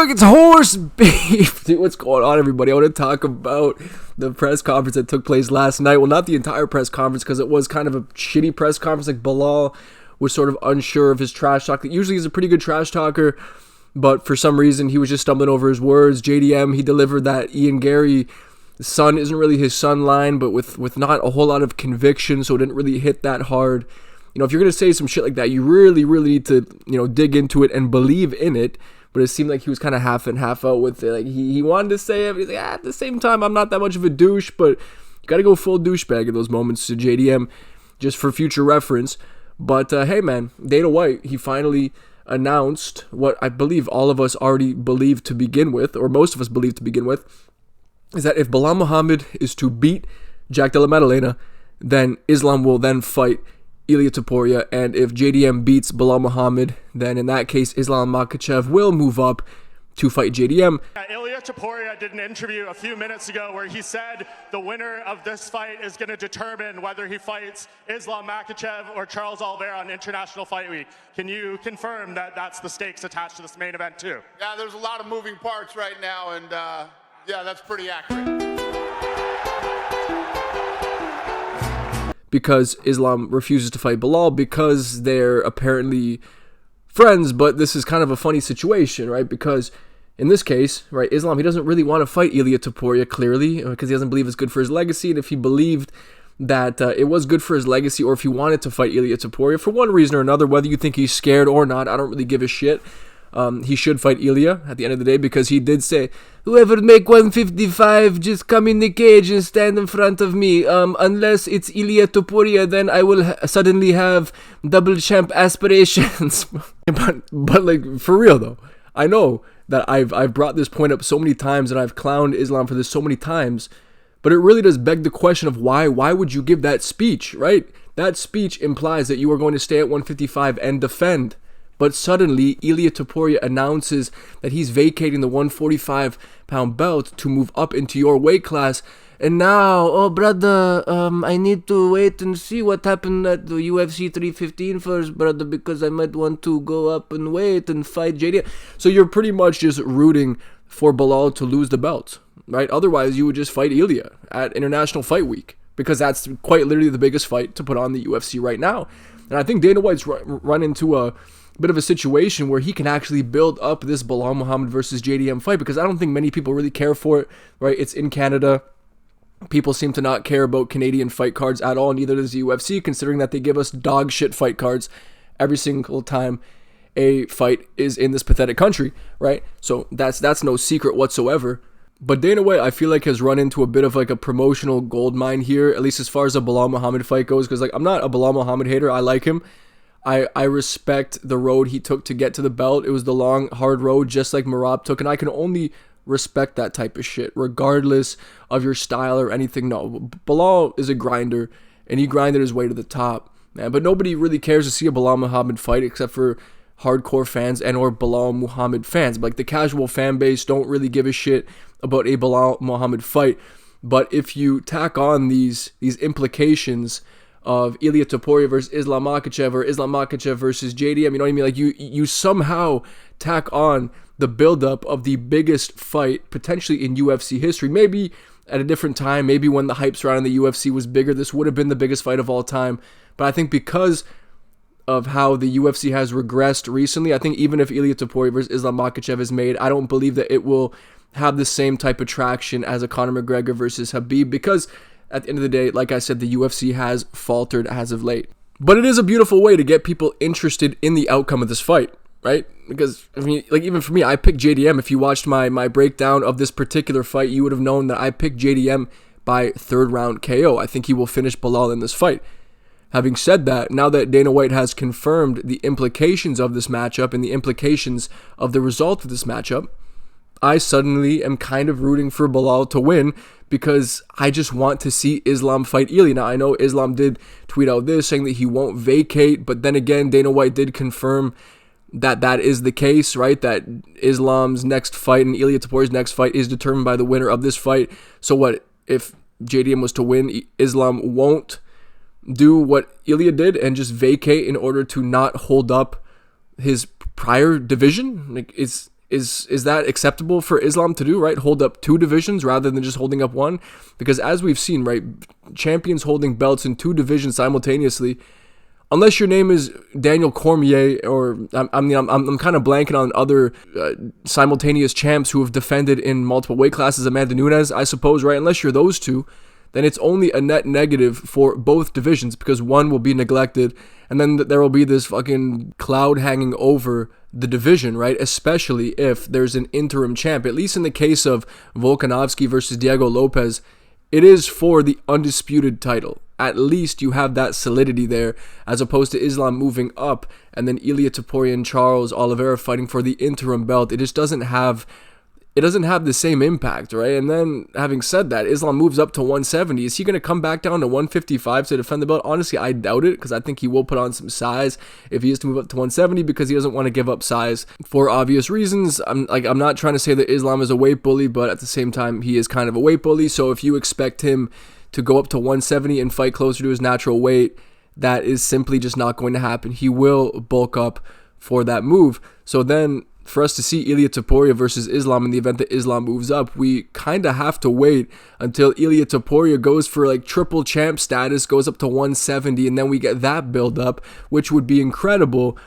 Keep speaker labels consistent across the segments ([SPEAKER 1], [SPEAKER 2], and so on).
[SPEAKER 1] look, it's horse beef. Dude, what's going on, everybody? I want to talk about the press conference that took place last night. Well, not the entire press conference, because it was kind of a shitty press conference. Like, Belal was sort of unsure of his trash talk. Usually he's a pretty good trash talker, but for some reason he was just stumbling over his words. JDM, he delivered that Ian Gary son isn't really his son line, but with not a whole lot of conviction, so it didn't really hit that hard. You know, if you're going to say some shit like that, you really need to, dig into it and believe in it. But it seemed like he was kind of half in, half out with it. Like, he wanted to say it, but he's like, at the same time, I'm not that much of a douche, but you got to go full douchebag in those moments to JDM, just for future reference. But, hey, man, Dana White, he finally announced what I believe all of us already believed to begin with, or most of us believed to begin with, is that if Belal Muhammad is to beat Jack Della Maddalena, then Islam will then fight Ilia Topuria, and if JDM beats Belal Muhammad, then in that case, Islam Makhachev will move up to fight JDM.
[SPEAKER 2] Ilia Topuria did an interview a few minutes ago where he said the winner of this fight is going to determine whether he fights Islam Makhachev or Charles Oliveira on International Fight Week. Can you confirm that that's the stakes attached to this main event too?
[SPEAKER 3] Yeah, there's a lot of moving parts right now, and yeah, that's pretty accurate.
[SPEAKER 1] Because Islam refuses to fight Belal because they're apparently friends, but this is kind of a funny situation, right? Because in this case, right, Islam, he doesn't really want to fight Ilia Topuria, clearly, because he doesn't believe it's good for his legacy, and if he believed that it was good for his legacy, or if he wanted to fight Ilia Topuria for one reason or another, whether you think he's scared or not, I don't really give a shit. He should fight Ilia at the end of the day, because he did say, whoever make 155, just come in the cage and stand in front of me. Unless it's Ilia Topuria, then I will suddenly have double champ aspirations. but like, for real though, I know that I've brought this point up so many times, and I've clowned Islam for this so many times, but it really does beg the question of why would you give that speech, right? That speech implies that you are going to stay at 155 and defend. But suddenly, Ilia Topuria announces that he's vacating the 145-pound belt to move up into your weight class. And now, oh brother, I need to wait and see what happened at the UFC 315 first, brother, because I might want to go up and wait and fight JD. So you're pretty much just rooting for Belal to lose the belt, right? Otherwise, you would just fight Ilia at International Fight Week, because that's quite literally the biggest fight to put on the UFC right now. And I think Dana White's run into a bit of a situation where he can actually build up this Belal Muhammad versus JDM fight, because I don't think many people really care for it, right? It's in Canada. People seem to not care about Canadian fight cards at all, neither does the UFC, considering that they give us dog shit fight cards every single time a fight is in this pathetic country, right? So that's no secret whatsoever. But Dana White, I feel like, has run into a bit of like a promotional gold mine here, at least as far as the Belal Muhammad fight goes, because like, I'm not a Belal Muhammad hater. I like him. I respect the road he took to get to the belt. It was the long, hard road, just like Merab took, and I can only respect that type of shit, regardless of your style or anything. No, Belal is a grinder, and he grinded his way to the top, man. But nobody really cares to see a Belal Muhammad fight except for hardcore fans and or Belal Muhammad fans. But like, the casual fan base don't really give a shit about a Belal Muhammad fight. But if you tack on these implications of Ilia Topuria versus Islam Makhachev, or Islam Makhachev versus JDM, you know what I mean? Like, you somehow tack on the buildup of the biggest fight potentially in UFC history. Maybe at a different time, maybe when the hype surrounding the UFC was bigger, this would have been the biggest fight of all time. But I think because of how the UFC has regressed recently, I think even if Ilia Topuria versus Islam Makhachev is made, I don't believe that it will have the same type of traction as a Conor McGregor versus Khabib, because at the end of the day, like I said, the UFC has faltered as of late. But it is a beautiful way to get people interested in the outcome of this fight, right? Because, I mean, like, even for me, I picked JDM. If you watched my breakdown of this particular fight, you would have known that I picked JDM by third round KO. I think he will finish Belal in this fight. Having said that, now that Dana White has confirmed the implications of this matchup and the implications of the result of this matchup, I suddenly am kind of rooting for Belal to win, because I just want to see Islam fight Ilia. Now, I know Islam did tweet out this, saying that he won't vacate, but then again, Dana White did confirm that that is the case, right? That Islam's next fight and Ilia Topuria's next fight is determined by the winner of this fight. So what, if JDM was to win, Islam won't do what Ilia did and just vacate in order to not hold up his prior division? Like, Is that acceptable for Islam to do, right? Hold up 2 divisions rather than just holding up 1? Because as we've seen, right, champions holding belts in 2 divisions simultaneously, unless your name is Daniel Cormier, or I'm kind of blanking on other simultaneous champs who have defended in multiple weight classes, Amanda Nunes, I suppose, right? Unless you're those 2, then it's only a net negative for both divisions, because one will be neglected, and then there will be this fucking cloud hanging over the division, right? Especially if there's an interim champ. At least in the case of Volkanovski versus Diego Lopez, it is for the undisputed title. At least you have that solidity there, as opposed to Islam moving up and then Ilia Topuria and Charles Oliveira fighting for the interim belt. It just doesn't have the same impact, right? And then, having said that, Islam moves up to 170. Is he going to come back down to 155 to defend the belt? Honestly, I doubt it, because I think he will put on some size if he is to move up to 170, because he doesn't want to give up size for obvious reasons. I'm not trying to say that Islam is a weight bully, but at the same time, he is kind of a weight bully. So if you expect him to go up to 170 and fight closer to his natural weight, that is simply just not going to happen. He will bulk up for that move. So then, for us to see Ilia Topuria versus Islam in the event that Islam moves up, we kind of have to wait until Ilia Topuria goes for like triple champ status, goes up to 170, and then we get that build up, which would be incredible.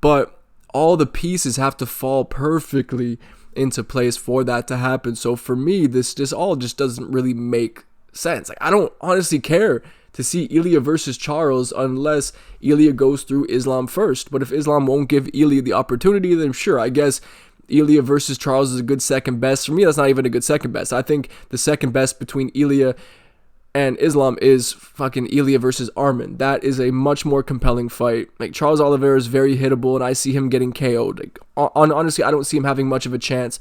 [SPEAKER 1] But all the pieces have to fall perfectly into place for that to happen. So for me, this all just doesn't really make sense. Like, I don't honestly care to see Ilia versus Charles unless Ilia goes through Islam first. But if Islam won't give Ilia the opportunity, then sure, I guess Ilia versus Charles is a good second best. For me, that's not even a good second best. I think the second best between Ilia and Islam is fucking Ilia versus Arman. That is a much more compelling fight. Like, Charles Oliveira is very hittable, and I see him getting KO'd. Like, honestly, I don't see him having much of a chance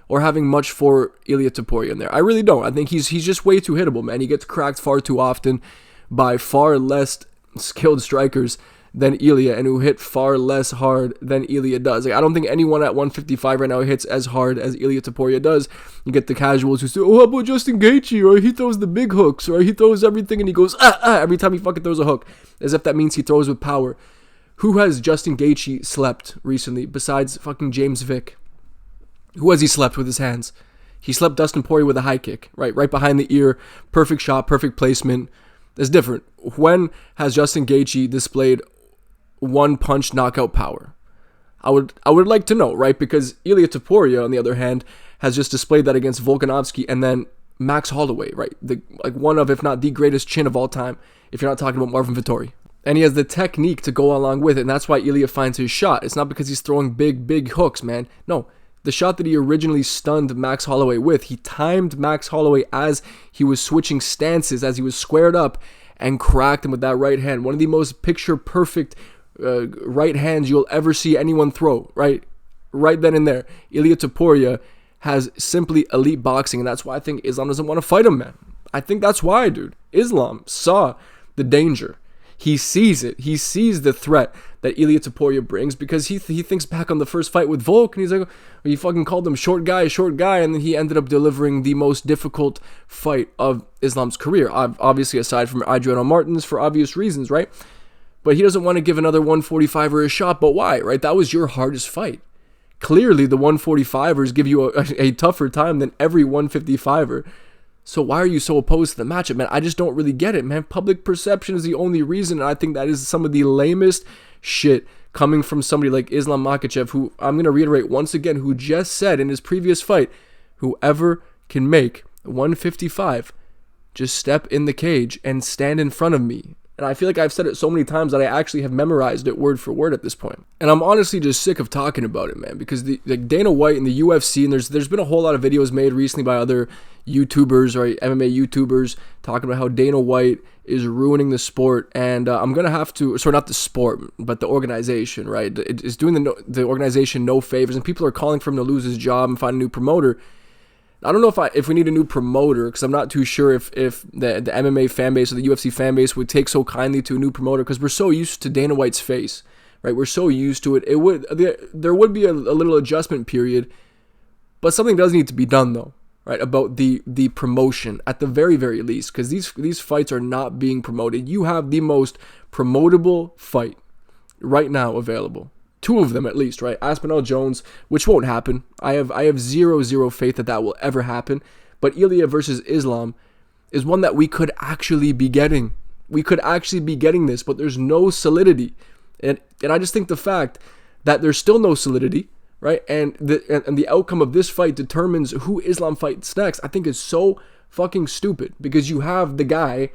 [SPEAKER 1] or having much for Ilia Topuria in there. I really don't. I think he's just way too hittable, man. He gets cracked far too often by far less skilled strikers than Ilia, and who hit far less hard than Ilia does. Like, I don't think anyone at 155 right now hits as hard as Ilia Topuria does. You get the casuals who say, oh, how about Justin Gaethje? Or he throws the big hooks, or he throws everything and he goes, every time he fucking throws a hook, as if that means he throws with power. Who has Justin Gaethje slept recently besides fucking James Vick? Who has he slept with his hands? He slept Dustin Poirier with a high kick, right behind the ear, perfect shot, perfect placement. That's different. When has Justin Gaethje displayed one punch knockout power? I would like to know, right? Because Ilia Topuria, on the other hand, has just displayed that against Volkanovski and then Max Holloway, right? One of, if not the greatest chin of all time, if you're not talking about Marvin Vettori. And he has the technique to go along with it, and that's why Ilia finds his shot. It's not because he's throwing big hooks, man. No. The shot that he originally stunned Max Holloway with, he timed Max Holloway as he was switching stances, as he was squared up, and cracked him with that right hand. One of the most picture-perfect right hands you'll ever see anyone throw, right? Right then and there. Ilia Topuria has simply elite boxing, and that's why I think Islam doesn't want to fight him, man. I think that's why, dude. Islam saw the danger. He sees it. He sees the threat that Ilia Topuria brings, because he thinks back on the first fight with Volk, and he's like, he fucking called him short guy, and then he ended up delivering the most difficult fight of Islam's career. Obviously, aside from Adriano Martins, for obvious reasons, right? But he doesn't want to give another 145er a shot, but why, right? That was your hardest fight. Clearly, the 145ers give you a tougher time than every 155er. So why are you so opposed to the matchup, man? I just don't really get it, man. Public perception is the only reason, and I think that is some of the lamest shit coming from somebody like Islam Makhachev, who, I'm going to reiterate once again, who just said in his previous fight, whoever can make 155, just step in the cage and stand in front of me. And I feel like I've said it so many times that I actually have memorized it word for word at this point. And I'm honestly just sick of talking about it, man, because Dana White and the UFC, and there's been a whole lot of videos made recently by other YouTubers or MMA YouTubers talking about how Dana White is ruining the sport, and I'm going to have to, sorry, not the sport, but the organization, right? It's doing the organization no favors, and people are calling for him to lose his job and find a new promoter. I don't know if we need a new promoter, because I'm not too sure if the MMA fan base or the UFC fan base would take so kindly to a new promoter, because we're so used to Dana White's face, right? We're so used to it. There would be a little adjustment period, but something does need to be done, though, right? About the promotion at the very, very least, because these fights are not being promoted. You have the most promotable fight right now available. two of them at least, right? Aspinall Jones, which won't happen. I have zero faith that will ever happen. But Ilya versus Islam is one that we could actually be getting. We could actually be getting this, but there's no solidity. And I just think the fact that there's still no solidity, right? And the outcome of this fight determines who Islam fights next, I think is so fucking stupid, because you have the guy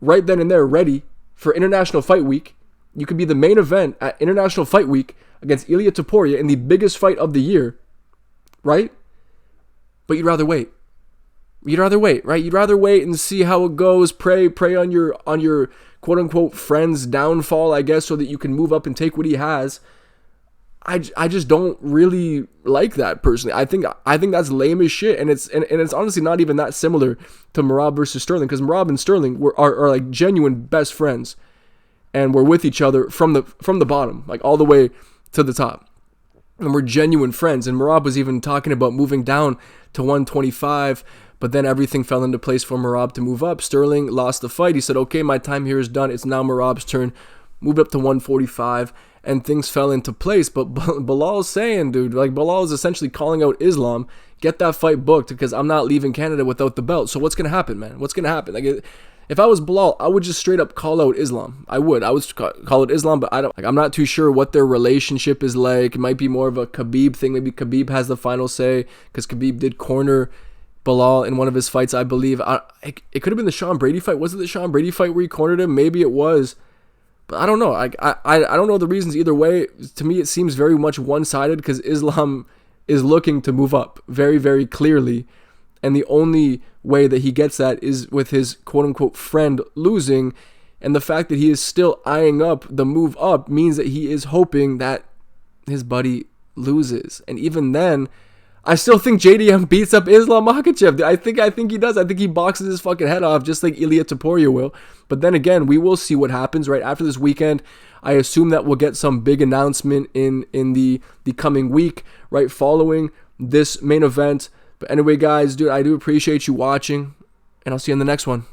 [SPEAKER 1] right then and there ready for International Fight Week. You could be the main event at International Fight Week against Ilia Topuria in the biggest fight of the year, right? But you'd rather wait. You'd rather wait, right? You'd rather wait and see how it goes. Pray on your quote unquote friend's downfall, I guess, so that you can move up and take what he has. I just don't really like that personally. I think that's lame as shit, and it's honestly not even that similar to Merab versus Sterling, because Merab and Sterling are like genuine best friends, and we're with each other from the bottom, like all the way to the top, and we're genuine friends. And Merab was even talking about moving down to 125, but then everything fell into place for Merab to move up. Sterling lost the fight. He said, "Okay, my time here is done. It's now Merab's turn." Moved up to 145. And things fell into place. But Belal's saying, dude, like Belal is essentially calling out Islam, get that fight booked, because I'm not leaving Canada without the belt. So what's going to happen, man? What's going to happen? Like, if I was Belal, I would just straight up call out Islam. I would call it Islam, but I'm not too sure what their relationship is like. It might be more of a Khabib thing. Maybe Khabib has the final say, because Khabib did corner Belal in one of his fights, I believe. It could have been the Sean Brady fight. Was it the Sean Brady fight where he cornered him? Maybe it was. But I don't know. I don't know the reasons either way. To me, it seems very much one-sided, because Islam is looking to move up very, very clearly. And the only way that he gets that is with his quote-unquote friend losing. And the fact that he is still eyeing up the move up means that he is hoping that his buddy loses. And even then, I still think JDM beats up Islam Makhachev. I think he does. I think he boxes his fucking head off, just like Ilia Topuria will. But then again, we will see what happens right after this weekend. I assume that we'll get some big announcement in the coming week, right, following this main event. But anyway, guys, dude, I do appreciate you watching, and I'll see you in the next one.